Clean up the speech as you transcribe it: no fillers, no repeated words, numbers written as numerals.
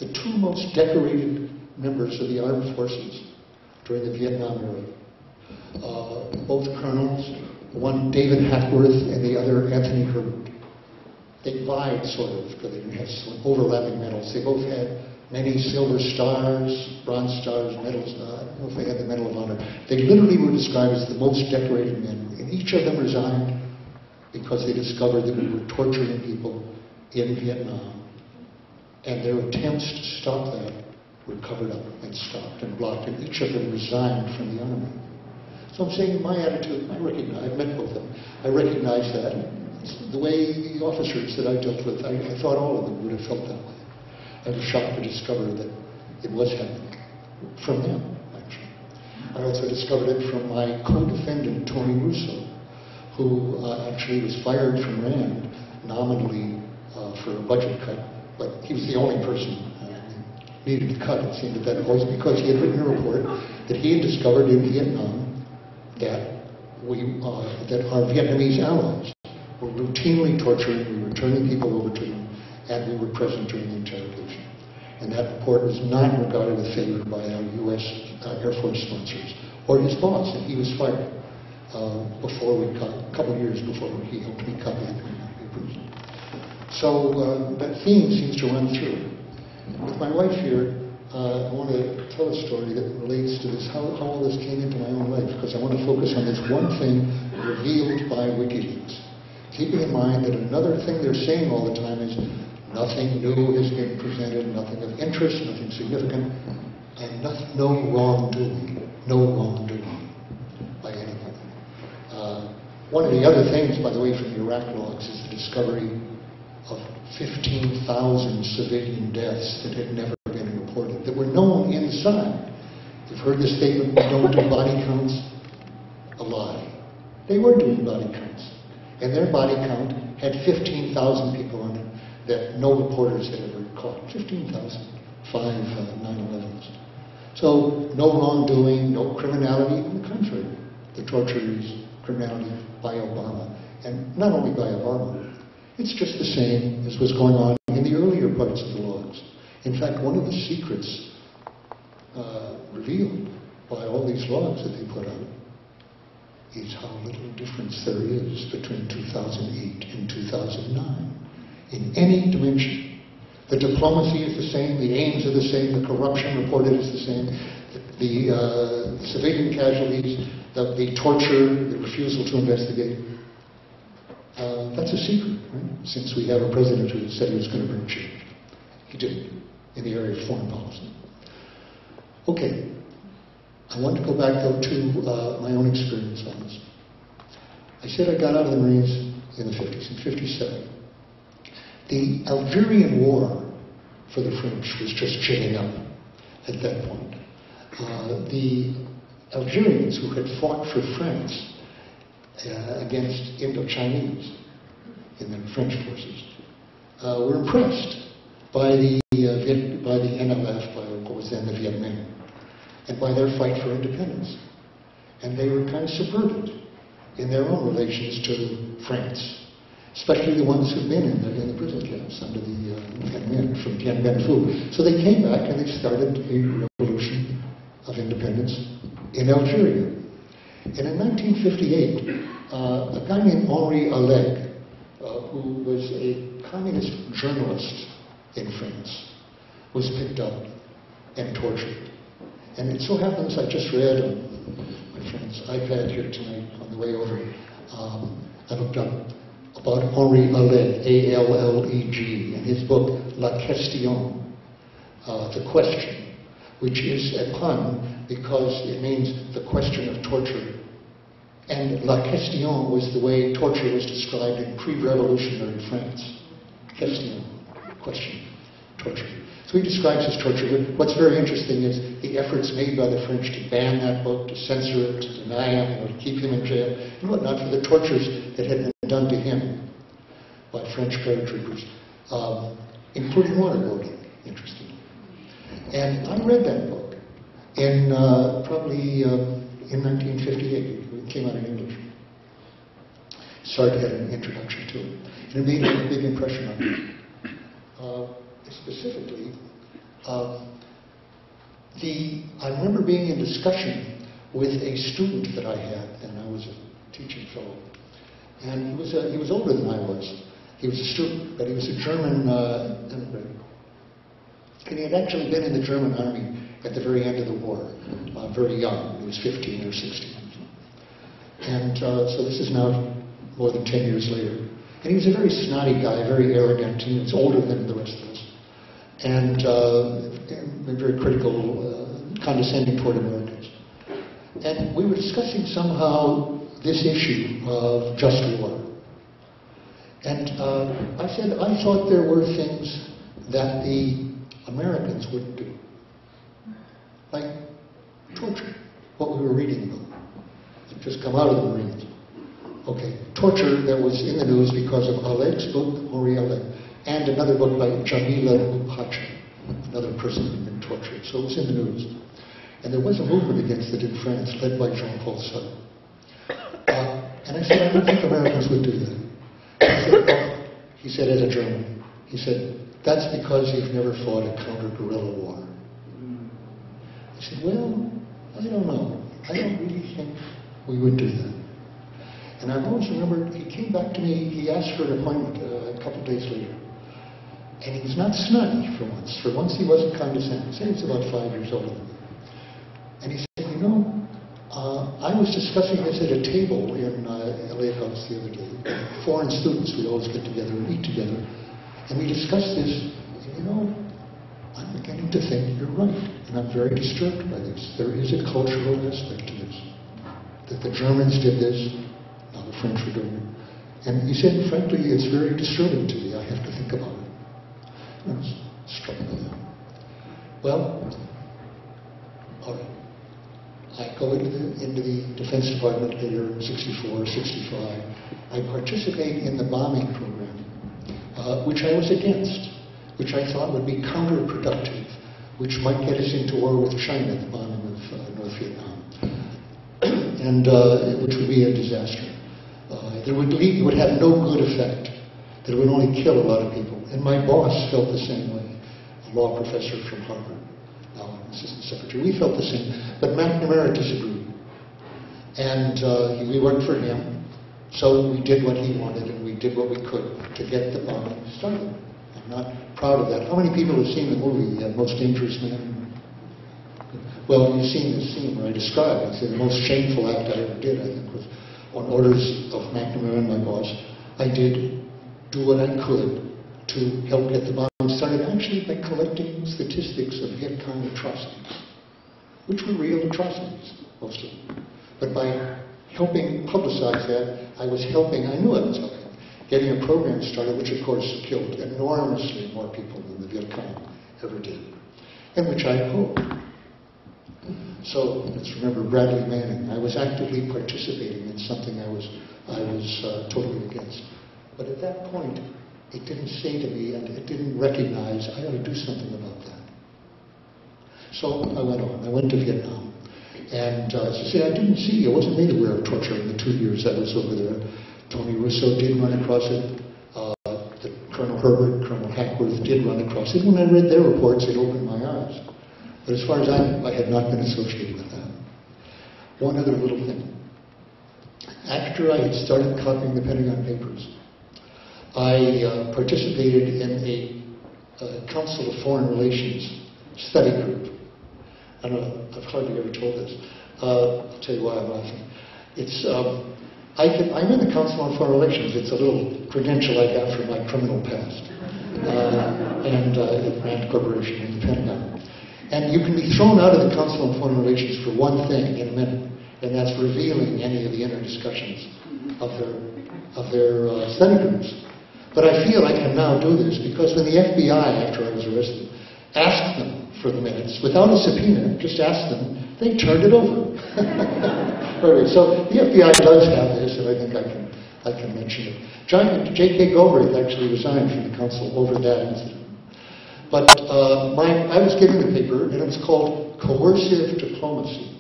the two most decorated members of the armed forces during the Vietnam era. Both colonels, one David Hackworth and the other Anthony Herbert. They vied sort of, because they had some overlapping medals. They both had many silver stars, bronze stars, medals. I don't know if they had the Medal of Honor. They literally were described as the most decorated men. And each of them resigned because they discovered that we were torturing people in Vietnam. And their attempts to stop that were covered up and stopped and blocked. And each of them resigned from the army. So I'm saying my attitude, I've met both of them. I recognize that. It's the way the officers that I dealt with, I thought all of them would have felt that way. I was shocked to discover that it was happening from them, actually. I also discovered it from my co-defendant, Tony Russo, who actually was fired from RAND nominally for a budget cut, but he was the only person needed to cut, it seemed at that point, because he had written a report that he had discovered in Vietnam that our Vietnamese allies were routinely torturing, we were turning people over to them, and we were present during the interrogation. And that report was not regarded with favor by our U.S. Air Force sponsors, or his boss, and he was fired a couple of years before he helped me copy the papers. So that theme seems to run through. With my wife here, I want to tell a story that relates to this, how all this came into my own life, because I want to focus on this one thing revealed by WikiLeaks. Keeping in mind that another thing they're saying all the time is nothing new has been presented, nothing of interest, nothing significant, and no wrongdoing by anyone. One of the other things, by the way, from the Iraq logs is the discovery of 15,000 civilian deaths that had never been reported, that were known inside. You've heard the statement, we don't do body counts? A lie. They were doing body counts. And their body count had 15,000 people on it that no reporters had ever caught. 15,000, 5 9/11s. So no wrongdoing, no criminality. On the contrary, the torture is criminality by Obama. And not only by Obama, it's just the same as was going on in the earlier parts of the logs. In fact, one of the secrets revealed by all these logs that they put out is how little difference there is between 2008 and 2009 in any dimension. The diplomacy is the same, the aims are the same, the corruption reported is the same, the civilian casualties, the torture, the refusal to investigate. That's a secret, right? Since we have a president who said he was going to bring change. He did, in the area of foreign policy. Okay. I want to go back, though, to my own experience on this. I said I got out of the Marines in the 50s, in 57. The Algerian War for the French was just chilling up at that point. The Algerians who had fought for France against Indochinese in the French forces were impressed by the NLF, by what was then the Viet Minh, and by their fight for independence. And they were kind of subverted in their own relations to France, especially the ones who'd been in the prison camps under the Viet Minh from Dien Bien Phu. So they came back and they started a revolution of independence in Algeria. And in 1958, a guy named Henri Alleg, who was a communist journalist in France, was picked up and tortured. And it so happens I just read on my friend's iPad here tonight on the way over, I looked up about Henri Alleg, A-L-L-E-G, in his book La Question, the question, which is a pun because it means the question of torture. And La Question was the way torture was described in pre-revolutionary France. Question, torture. So he describes his torture. What's very interesting is the efforts made by the French to ban that book, to censor it, to deny him, or to keep him in jail, and whatnot, for the tortures that had been done to him by French paratroopers, including waterboarding, interestingly. And I read that book in probably in 1958. It came out in English. Started to get an introduction to it. And it made a big impression on me. Specifically, I remember being in discussion with a student that I had, and I was a teaching fellow. And he was older than I was. He was a student, but he was a German immigrant. And he had actually been in the German army at the very end of the war, very young. He was 15 or 16. And so this is now more than 10 years later. And he was a very snotty guy, very arrogant. He was older than the rest of us. And very critical, condescending toward Americans. And we were discussing somehow this issue of just war. And I said, I thought there were things that the Americans wouldn't do. Like torture, what we were reading about. It just come out of the Marines. Okay, torture that was in the news because of Oleg's book, Marie Oleg, and another book by Jamila Upacha, another person who had been tortured. So it was in the news. And there was a movement against it in France, led by Jean-Paul Sartre. And I said, I don't think Americans would do that. He said, as a German, he said, that's because you've never fought a counter-guerrilla war. I said, well, I don't know. I don't really think we would do that. And I've always remembered, he came back to me, he asked for an appointment a couple of days later. And he was not snotty for once. For once he wasn't condescending. He said he was about 5 years older than me. And he said, you know, I was discussing this at a table in LA House the other day. Foreign students, we always get together and eat together. And we discussed this, and you know, I'm beginning to think you're right. And I'm very disturbed by this. There is a cultural aspect to this. That the Germans did this, now the French were doing it. And he said, frankly, it's very disturbing to me. I have to think about it. And I was struck by that. Well, all right. I go into the Defense Department later in 64, 65. I participate in the bombing program, which I was against, which I thought would be counterproductive, which might get us into war with China, the bombing of North Vietnam, and which would be a disaster. It would have no good effect, that it would only kill a lot of people. And my boss felt the same way, a law professor from Harvard. Assistant Secretary. We felt the same, but McNamara disagreed. And we worked for him, so we did what he wanted and we did what we could to get the bombing started. I'm not proud of that. How many people have seen the movie, Most Dangerous Man? Well, you've seen this scene where I described it. It's the most shameful act I ever did, I think, was on orders of McNamara and my boss. I did do what I could to help get the bombing started, actually by collecting statistics of Viet Cong atrocities, which were real atrocities, most of them. But by helping publicize that, I was helping, I knew I was helping, getting a program started, which of course killed enormously more people than the Viet Cong ever did, and which I opposed. So let's remember Bradley Manning. I was actively participating in something I was totally against. But at that point, it didn't say to me, and it didn't recognize, I ought to do something about that. So I went on. I went to Vietnam. And as I say, I wasn't made aware of torture in the 2 years I was over there. Tony Russo did run across it. Colonel Herbert, Colonel Hackworth did run across it. When I read their reports, it opened my eyes. But as far as I knew, I had not been associated with that. One other little thing. After I had started copying the Pentagon Papers, I participated in a Council of Foreign Relations study group. I don't know, I've hardly ever told this. I'll tell you why I'm laughing. I'm in the Council on Foreign Relations. It's a little credential I got from my criminal past. And the Rand Corporation and the Pentagon. And you can be thrown out of the Council on Foreign Relations for one thing in a minute, and that's revealing any of the inner discussions of their study groups. But I feel I can now do this because when the FBI, after I was arrested, asked them for the minutes, without a subpoena, just asked them, they turned it over. Anyway, so the FBI does have this, and I think I can mention it. J.K. Galbraith actually resigned from the council over that incident. But I was given a paper, and it was called Coercive Diplomacy.